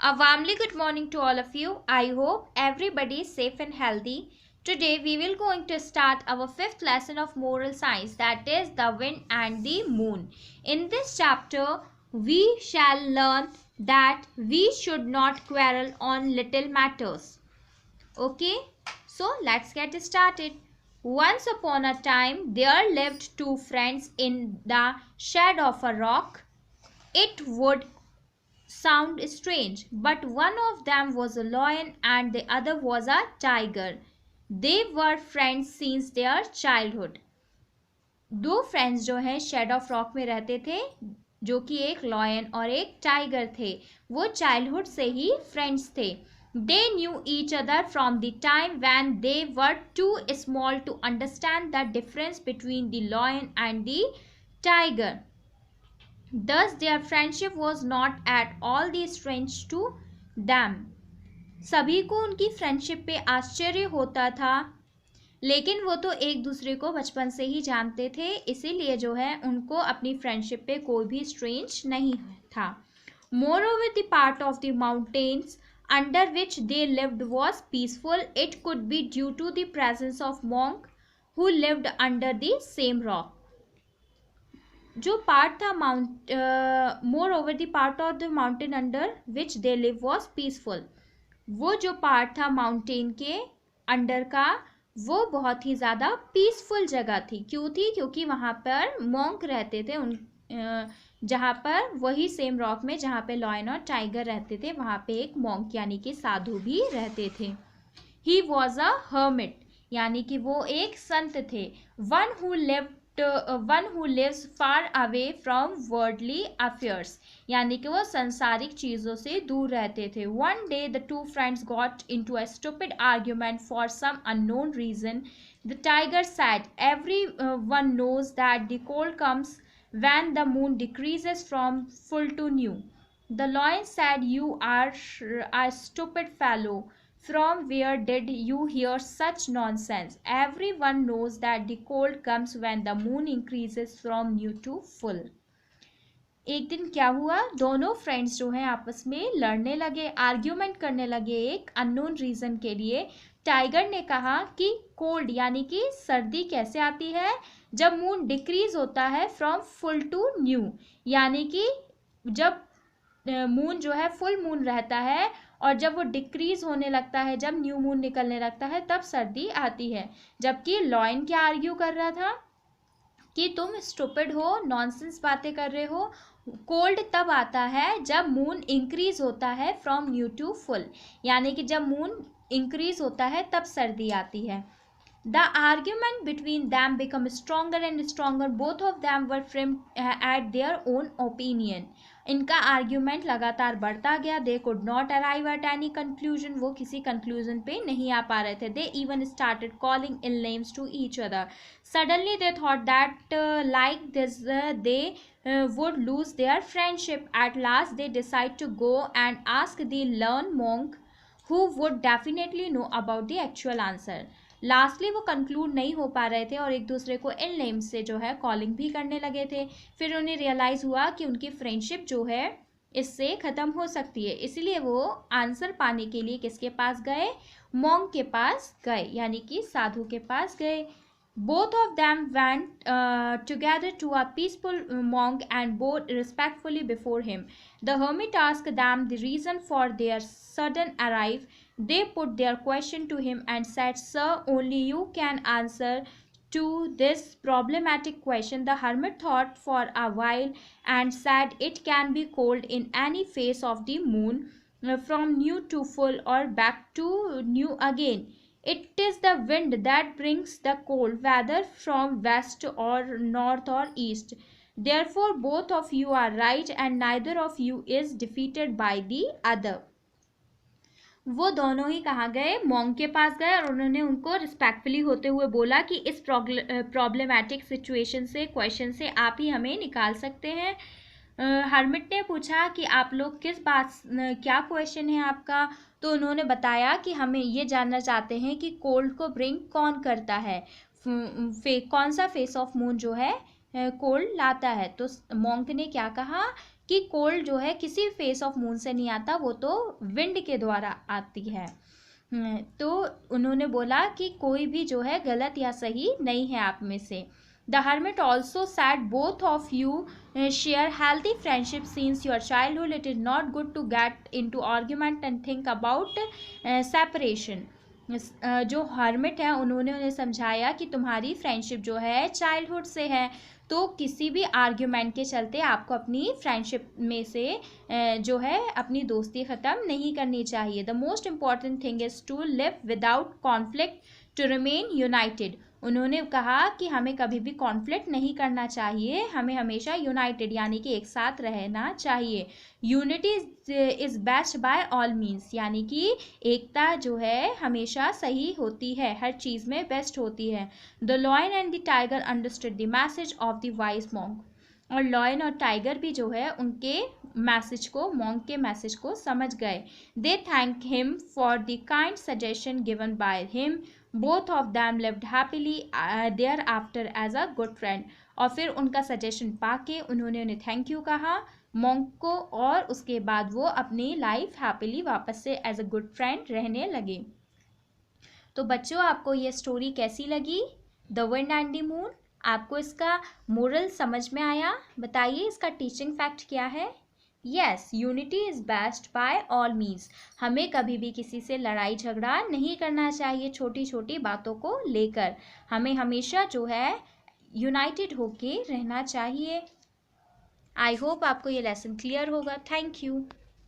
A warmly good morning to all of you. I hope everybody is safe and healthy. Today we will going to start our fifth lesson of moral science, that is the wind and the moon. In this chapter we shall learn that we should not quarrel on little matters. Okay, so let's get started. Once upon a time there lived two friends in the shade of a rock. It would sound strange, but one of them was a lion and the other was a tiger. They were friends since their childhood. दो friends जो हैं shade of rock में रहते थे, जो कि एक lion और एक टाइगर थे. वो चाइल्डहुड से ही फ्रेंड्स थे. They knew each other from the time when they were too small to understand the difference between the lion and the tiger. Thus their friendship was not at all the strange to them. सभी को उनकी friendship पे आश्चर्य होता था, लेकिन वो तो एक दूसरे को बचपन से ही जानते थे, इसीलिए जो है उनको अपनी फ्रेंडशिप पे कोई भी स्ट्रेंज नहीं था. Moreover, the part of the mountains under which they lived was peaceful. It could be due to the presence of monk who lived under the same rock. जो पार्ट था more over the part of the mountain under which they live was peaceful. वो जो part था mountain के under का, वो बहुत ही ज़्यादा पीसफुल जगह थी. क्यों थी? क्योंकि वहाँ पर मॉन्क रहते थे. जहाँ पर वही सेम रॉक में जहाँ पे लॉयन और टाइगर रहते थे, वहाँ पे एक मॉन्क यानी कि साधु भी रहते थे. ही वॉज अ हर्मिट, यानी कि वो एक संत थे. One who lives far away from worldly affairs, यानी कि वो संसारिक चीज़ों से दूर रहते थे. One day the two friends got into a stupid argument for some unknown reason. The tiger said, everyone knows that the cold comes when the moon decreases from full to new. The lion said, you are a stupid fellow. From where did you hear such nonsense? Everyone knows that the cold comes when the moon increases from new to full. एक दिन क्या हुआ, दोनों friends जो हैं आपस में लड़ने लगे, आर्ग्यूमेंट करने लगे एक अननोन रीज़न के लिए. टाइगर ने कहा कि कोल्ड यानी कि सर्दी कैसे आती है? जब मून डिक्रीज होता है फ्रॉम फुल टू न्यू, यानी कि जब मून जो है फुल मून रहता है और जब वो डिक्रीज होने लगता है, जब न्यू मून निकलने लगता है, तब सर्दी आती है. जबकि लॉयन क्या आर्ग्यू कर रहा था कि तुम स्टूपिड हो, नॉनसेंस बातें कर रहे हो. कोल्ड तब आता है जब मून इंक्रीज होता है फ्रॉम न्यू टू फुल, यानी कि जब मून इंक्रीज होता है तब सर्दी आती है. The argument between them became stronger and stronger. Both of them were firm at their own opinion. इनका आर्ग्यूमेंट लगातार बढ़ता गया. They could not arrive at any conclusion. वो किसी conclusion पे नहीं आ पा रहे थे. They even started calling ill names to each other. Suddenly they thought that like this they would lose their friendship. At last they decided to go and ask the learned monk who would definitely know about the actual answer. Lastly वो conclude नहीं हो पा रहे थे और एक दूसरे को इन नेम से जो है कॉलिंग भी करने लगे थे. फिर उन्हें रियलाइज़ हुआ कि उनकी फ्रेंडशिप जो है इससे ख़त्म हो सकती है. इसलिए वो आंसर पाने के लिए किसके पास गए? मॉन्क के पास गए, यानी कि साधु के पास गए. Both of them went together to a peaceful monk and bowed respectfully before him. The hermit asked them the reason for their sudden arrival. They put their question to him and said, Sir, only you can answer to this problematic question. The hermit thought for a while and said, It can be cold in any phase of the moon, from new to full or back to new again. It is the wind that brings the cold, whether from west or north or east. Therefore, both of you are right and neither of you is defeated by the other. वो दोनों ही कहाँ गए? Monk के पास गए और उन्होंने उनको respectfully होते हुए बोला कि इस प्रॉब्लमेटिक सिचुएशन से, क्वेश्चन से आप ही हमें निकाल सकते हैं. हर्मिट ने पूछा कि आप लोग किस बात, क्या क्वेश्चन है आपका? तो उन्होंने बताया कि हमें ये जानना चाहते हैं कि कोल्ड को ब्रिंग कौन करता है, कौन सा फेस ऑफ मून जो है कोल्ड लाता है. तो मॉन्क ने क्या कहा कि कोल्ड जो है किसी फेस ऑफ मून से नहीं आता, वो तो विंड के द्वारा आती है। तो उन्होंने बोला कि कोई भी जो है गलत या सही नहीं है आप में से। The hermit also said both of you share healthy friendship since your childhood, it is not good to get into argument and think about separation. जो हर्मिट है उन्होंने उन्हें समझाया कि तुम्हारी फ्रेंडशिप जो है चाइल्डहुड से है, तो किसी भी आर्ग्यूमेंट के चलते आपको अपनी फ्रेंडशिप में से जो है अपनी दोस्ती ख़त्म नहीं करनी चाहिए। The most important thing is to live without conflict to remain united. उन्होंने कहा कि हमें कभी भी कॉन्फ्लिक्ट नहीं करना चाहिए, हमें हमेशा यूनाइटेड यानी कि एक साथ रहना चाहिए। Unity is best by all means, यानी कि एकता जो है हमेशा सही होती है, हर चीज़ में बेस्ट होती है। The lion and the tiger understood the message of the wise monk. और लॉयन और टाइगर भी जो है उनके मैसेज को, मॉन्क के मैसेज को समझ गए। They thank him for the kind suggestion given by him. Both of them lived happily thereafter as a good friend. और फिर उनका सजेशन पाके उन्होंने उन्हें थैंक यू कहा मॉन्क को, और उसके बाद वो अपनी लाइफ हैप्पीली वापस से एज अ गुड फ्रेंड रहने लगे। तो बच्चों, आपको ये स्टोरी कैसी लगी, the wind and the moon? आपको इसका मोरल समझ में आया? बताइए इसका टीचिंग फैक्ट क्या है? Yes, unity is best by all means. हमें कभी भी किसी से लड़ाई झगड़ा नहीं करना चाहिए छोटी छोटी बातों को लेकर। हमें हमेशा जो है यूनाइटेड होके रहना चाहिए। आई होप आपको ये लेसन क्लियर होगा। Thank you.